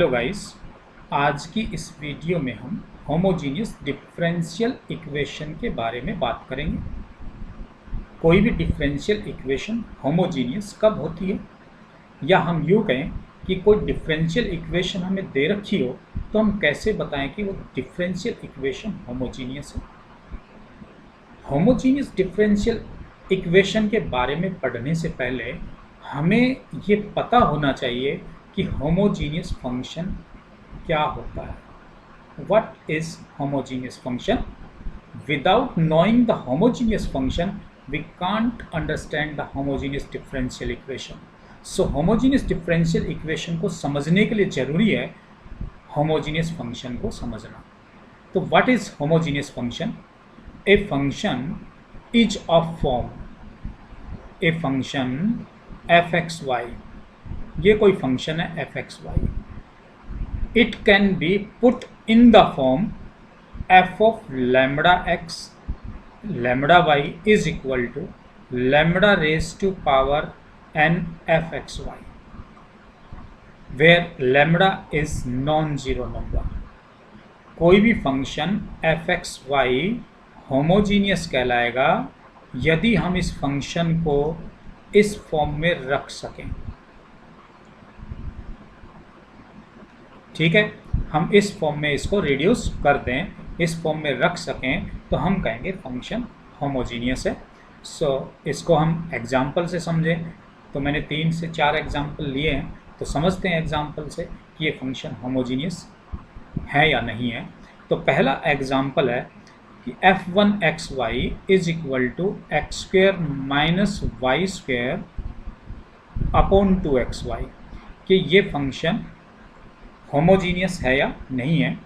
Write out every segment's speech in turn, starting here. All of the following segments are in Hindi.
हेलो गाइस, आज की इस वीडियो में हम होमोजीनियस डिफरेंशियल इक्वेशन के बारे में बात करेंगे। कोई भी डिफरेंशियल इक्वेशन होमोजीनियस कब होती है, या हम यूँ कहें कि कोई डिफरेंशियल इक्वेशन हमें दे रखी हो तो हम कैसे बताएं कि वो डिफरेंशियल इक्वेशन होमोजीनियस है। होमोजीनियस डिफरेंशियल इक्वेशन के बारे में पढ़ने से पहले हमें ये पता होना चाहिए कि होमोजीनियस फंक्शन क्या होता है। What is homogeneous function? Without knowing the homogeneous function, we can't understand the homogeneous differential equation. So homogeneous differential equation को समझने के लिए जरूरी है homogeneous function को समझना। तो what is homogeneous function? A function is of form a function fxy, ये कोई फंक्शन है fxy. It can be put in the form f of lambda x lambda y is equal to lambda raised to power n fxy, where lambda is non-zero number. कोई भी फंक्शन fxy होमोजीनियस कहलाएगा यदि हम इस फंक्शन को इस फॉर्म में रख सकें। ठीक है, हम इस फॉर्म में इसको रिड्यूस कर दें, इस फॉर्म में रख सकें तो हम कहेंगे फंक्शन होमोजीनियस है। इसको हम एग्जाम्पल से समझें तो मैंने 3 से 4 एग्जाम्पल लिए हैं, तो समझते हैं एग्जाम्पल से कि ये फंक्शन होमोजीनियस है या नहीं है। तो पहला एग्जाम्पल है कि f1xy is equal to x square minus y square upon 2xy, कि ये फंक्शन होमोजीनियस है या नहीं है।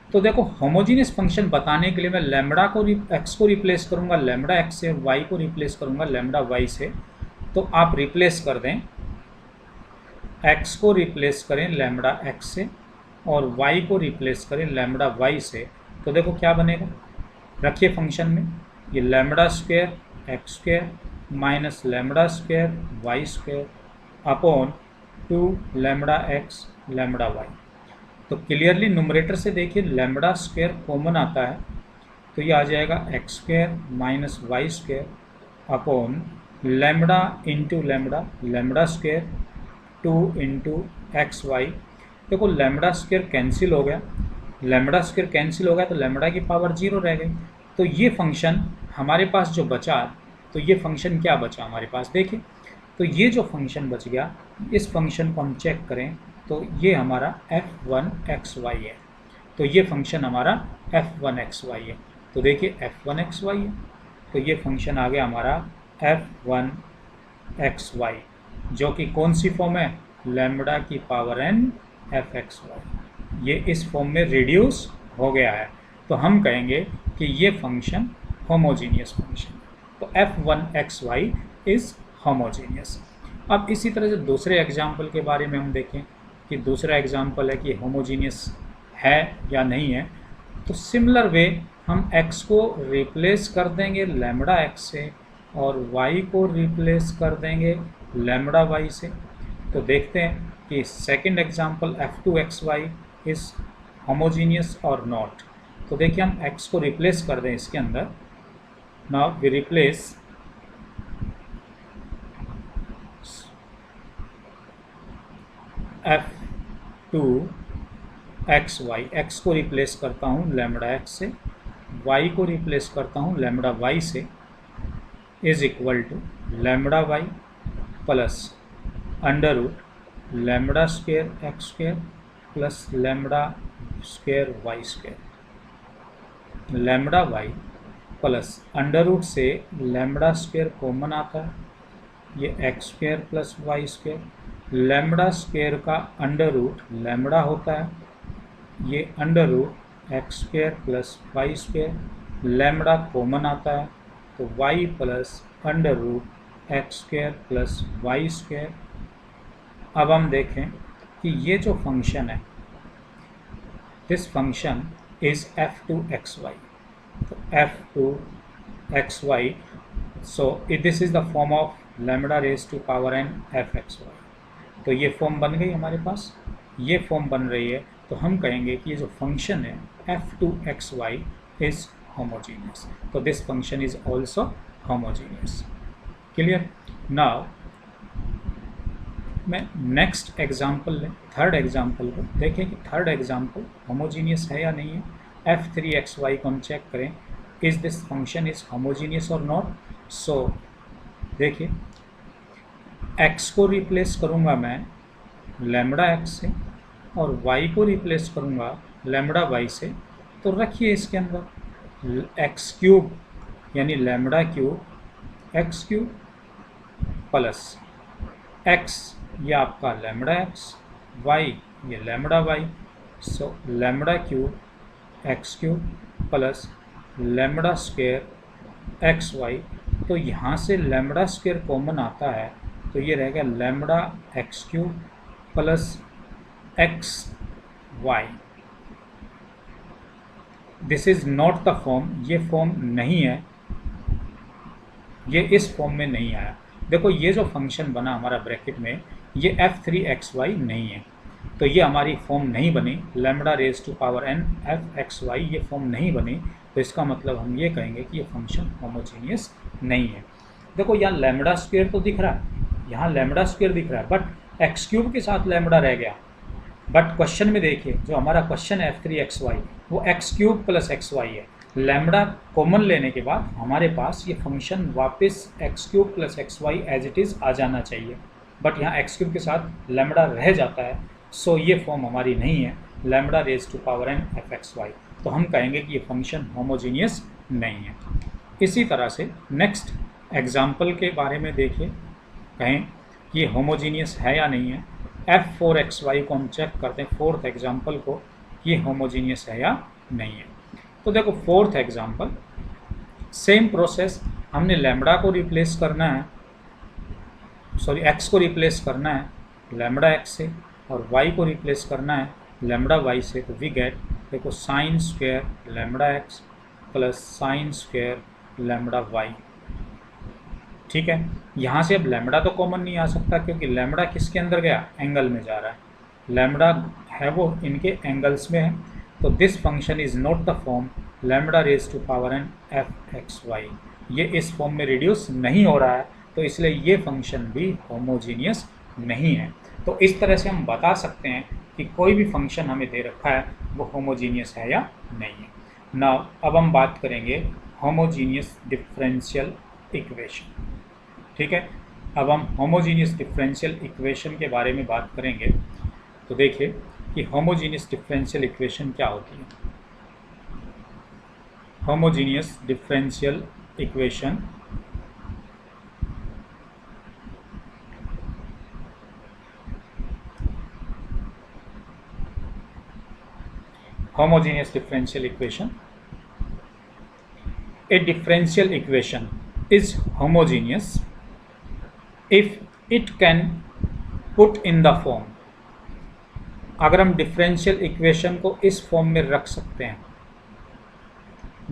तो देखो, होमोजीनियस फंक्शन बताने के लिए मैं लैम्बडा को एक्स को रिप्लेस करूंगा लैम्बडा एक्स से, वाई को रिप्लेस करूंगा लैम्बडा वाई से। तो आप रिप्लेस कर दें, एक्स को रिप्लेस करें लैम्बडा एक्स से और वाई को रिप्लेस करें लैम्बडा वाई से। तो देखो क्या बनेगा, रखिए फंक्शन में ये lambda square x square minus lambda square y square upon 2 lambda x lambda y. तो क्लियरली न्यूमरेटर से देखिए लैम्बडा स्क्वेयर कॉमन आता है, तो ये आ जाएगा x square minus y square upon lambda into lambda lambda square 2 into x y. देखो लैम्बडा स्क्वेयर कैंसिल हो गया, लैम्बडा स्क्वेयर कैंसिल हो गया तो लैम्बडा की पावर 0 रह गई। तो ये फंक्शन हमारे पास जो बचा, तो ये फंक्शन क्या बचा हमारे पास, देखिए तो ये जो फंक्शन बच गया, इस फंक्शन को हम चेक करें तो ये हमारा f1xy है। तो ये फंक्शन हमारा f1xy है। तो देखिए f1xy है, तो ये फंक्शन आ गया हमारा f1xy, जो कि कौन सी फॉर्म है, लैम्बडा की पावर n fxy। ये इस फॉर्म में रिड्यूस हो गया है, तो हम कहेंगे कि ये फंक्शन होमोजीनियस फंक्शन। तो f1xy इज़ होमोजीनियस। अब इसी तरह से दूसरे एग्जाम्पल के बारे में हम देखें कि दूसरा एग्जाम्पल है कि होमोजीनियस है या नहीं है। तो सिमिलर वे हम x को रिप्लेस कर देंगे लैम्बडा x से और y को रिप्लेस कर देंगे लैम्बडा y से। तो देखते हैं कि second example f2xy is homogeneous और नॉट। तो देखिए हम x को रिप्लेस कर दें इसके अंदर। Now we replace f2xy, x को रिप्लेस करता हूँ लैम्बडा x से, y को रिप्लेस करता हूँ लैम्बडा y से, is equal to lambda y plus under root lambda square x square plus lambda square y square. Lambda y plus under root से लैम्बडा स्क्वेयर कॉमन आता है, ये x square plus y square. Lambda square का अंडर रूट लैम्बडा होता है, ये under root x square plus y square. Lambda common आता है तो y plus under root x square plus y square. अब हम देखें कि ये जो फंक्शन है, दिस फंक्शन इज f2xy। तो f2xy, so this is the form of lambda raise to power n fxy। तो ये फॉर्म बन गई हमारे पास। ये फॉर्म बन रही है, तो हम कहेंगे कि ये जो फंक्शन है f2xy इज होमोजीनियस। तो this function is also homogeneous. Clear? Now मैं नेक्स्ट एग्जाम्पल लें, थर्ड एग्जाम्पल को देखें कि थर्ड एग्जाम्पल होमोजीनियस है या नहीं है। f3xy को हम चेक करें, is this function is homogeneous और नॉट। सो देखिए, x को रिप्लेस करूँगा मैं लैम्बडा x से और y को रिप्लेस करूँगा लैम्बडा y से, तो रखिए इसके अंदर एक्स क्यूब यानी lambda cube x cube plus x ये आपका लैम्बडा x, y ये lambda y। So lambda cube x cube plus lambda square x y. तो यहाँ से लैम्बडा स्क्वायर कॉमन आता है, तो ये रहेगा lambda x cube plus x y. This is not the form, ये फॉर्म नहीं है, ये इस फॉर्म में नहीं आया। देखो ये जो फंक्शन बना हमारा ब्रैकेट में, ये f3xy नहीं है, तो ये हमारी फॉर्म नहीं बनी। Lambda raise to power n f(x, y) ये फॉर्म नहीं बनी, तो इसका मतलब हम ये कहेंगे कि ये फंक्शन होमोजीनियस नहीं है। देखो यहाँ लैम्बडा स्क्वायर तो दिख रहा है, यहाँ लैम्बडा स्क्वायर दिख रहा है, बट एक्स क्यूब के साथ लैम्बडा रह गया। बट क्वेश्चन में देखिए, जो हमारा क्वेश्चन है f3xy वो x cube plus x y है। लैम्बडा कॉमन लेने के बाद हमारे पास ये फंक्शन वापस x cube plus x y as it is आ जाना चाहिए, बट यहाँ एक्स क्यूब के साथ लैम्बडा रह जाता है। सो ये फॉर्म हमारी नहीं है, lambda raise to power n f(x, y), तो हम कहेंगे कि ये फंक्शन होमोजीनियस नहीं है। इसी तरह से नेक्स्ट एग्जाम्पल के बारे में देखिए, कहें कि ये होमोजीनियस है या नहीं है। f4xy को हम चेक करते हैं, फोर्थ एग्जाम्पल को, ये होमोजीनियस है या नहीं है। तो देखो फोर्थ एग्जाम्पल, सेम प्रोसेस, हमने लैम्बडा को रिप्लेस करना है, सॉरी x को रिप्लेस करना है लैम्बडा x से और y को रिप्लेस करना है लैम्बडा y से। तो वी गेट, देखो sine square lambda x plus sine square lambda y। ठीक है, यहाँ से अब लैम्बडा तो कॉमन नहीं आ सकता, क्योंकि लैम्बडा किसके अंदर गया, एंगल में जा रहा है, लैम्बडा है वो इनके एंगल्स में है। तो this function is not the form lambda raise to power n f(x, y), ये इस फॉर्म में रिड्यूस नहीं हो रहा है, तो इसलिए ये फंक्शन भी होमोजीनियस नहीं है। तो इस तरह से हम बता सकते हैं कि कोई भी फंक्शन हमें दे रखा है वो होमोजीनियस है या नहीं है। नाउ अब हम बात करेंगे होमोजीनियस डिफरेंशियल इक्वेशन। ठीक है, अब हम होमोजीनियस डिफरेंशियल इक्वेशन के बारे में बात करेंगे। तो देखिए कि होमोजीनियस डिफरेंशियल इक्वेशन क्या होती है। Homogeneous differential equation homogeneous differential equation. A differential equation is homogeneous if it can put in the form, अगर हम डिफरेंशियल इक्वेशन को इस फॉर्म में रख सकते हैं,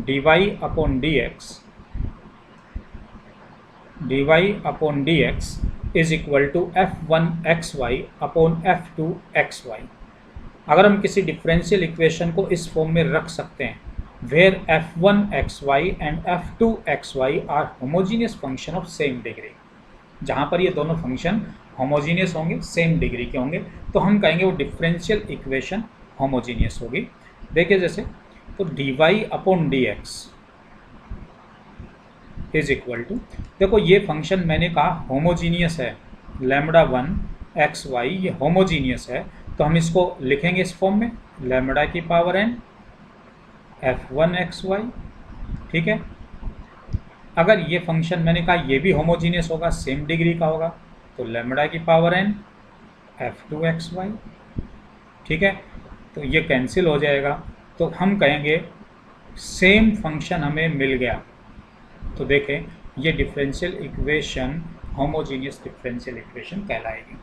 dy upon dx is equal to f1xy upon f2xy। अगर हम किसी डिफरेंशियल इक्वेशन को इस फॉर्म में रख सकते हैं, where f1xy and f2xy are homogeneous function of same degree, जहाँ पर ये दोनों फंक्शन होमोजीनियस होंगे, सेम डिग्री के होंगे, तो हम कहेंगे वो डिफरेंशियल इक्वेशन होमोजीनियस होगी। देखिए जैसे, तो dy upon dx is equal to, देखो ये फंक्शन मैंने कहा होमोजीनियस है, लैम्बडा 1 xy ये होमोजीनियस है, तो हम इसको लिखेंगे इस फॉर्म में, लैम्बडा की पावर n f1xy। ठीक है, अगर ये फंक्शन मैंने कहा ये भी होमोजीनियस होगा, सेम डिग्री का होगा, तो लैम्बडा की पावर n f2xy। ठीक है, तो ये कैंसिल हो जाएगा, तो हम कहेंगे सेम फंक्शन हमें मिल गया। तो देखें ये differential equation homogeneous differential equation कहलाएगी।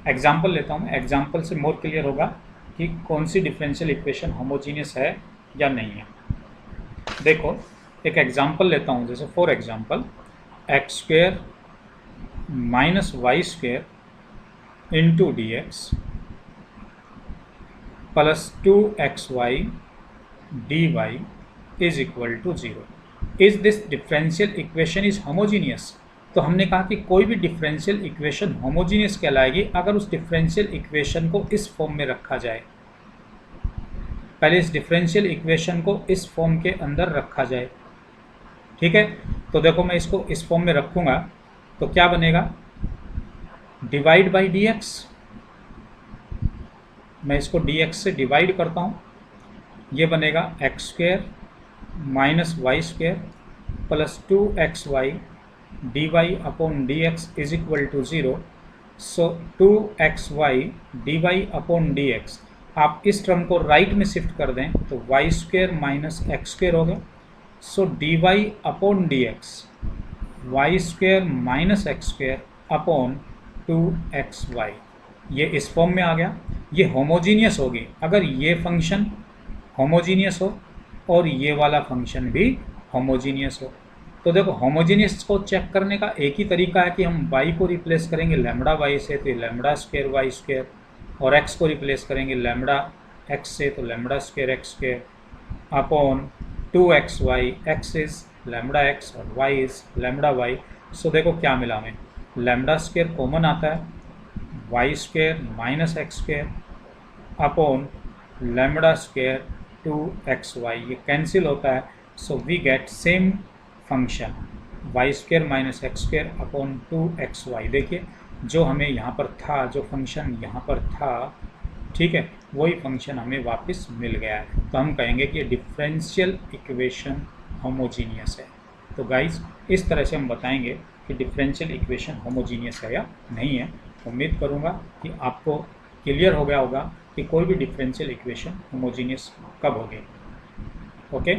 एग्जाम्पल लेता हूँ, एग्जाम्पल से मोर क्लियर होगा कि कौन सी डिफरेंशियल इक्वेशन होमोजीनियस है या नहीं है। देखो एक एग्जाम्पल लेता हूँ, जैसे for example x square minus y square into d x plus 2xy dy is equal to 0। Is this differential equation is homogeneous. तो हमने कहा कि कोई भी डिफरेंशियल इक्वेशन होमोजीनियस कहलाएगी अगर उस डिफरेंशियल इक्वेशन को इस फॉर्म में रखा जाए। पहले इस डिफरेंशियल इक्वेशन को इस फॉर्म के अंदर रखा जाए, ठीक है। तो देखो मैं इसको इस फॉर्म में रखूँगा तो क्या बनेगा, डिवाइड बाई डी एक्स। मैं इसको डी एक्स से डिवाइड करता हूँ, ये बनेगा x square minus y square plus 2xy dy upon d x is equal to 0। So 2xy dy upon d x, आप इस टर्म को राइट में शिफ्ट कर दें तो y square minus x square हो गया। So dy upon d x y square minus x square upon 2xy, ये इस फॉर्म में आ गया। ये होमोजीनियस होगी अगर ये फंक्शन होमोजीनियस हो और ये वाला फंक्शन भी होमोजीनियस हो। तो देखो होमोजीनियस को चेक करने का एक ही तरीका है कि हम y को रिप्लेस करेंगे लैम्बडा y से तो लैम्बडा स्क्वेयर वाई स्क्वेयर, और x को रिप्लेस करेंगे लैम्बडा x से तो lambda square x square upon 2xy, x is lambda x और y is lambda y। So देखो क्या मिला हमें, लैम्बडा स्क्वेयर कॉमन आता है, y square minus x square upon lambda square 2xy, ये कैंसिल होता है। So we get same function y square minus x square upon 2xy। देखिए जो हमें यहाँ पर था, जो फंक्शन यहाँ पर था, ठीक है, वही फंक्शन हमें वापस मिल गया है। तो हम कहेंगे कि डिफरेंशियल इक्वेशन होमोजीनियस है। तो गाइस इस तरह से हम बताएंगे कि डिफरेंशियल इक्वेशन होमोजीनियस है या नहीं है। उम्मीद करूँगा कि आपको क्लियर हो गया होगा कि कोई भी डिफरेंशियल इक्वेशन होमोजीनियस कब होगी। ओके।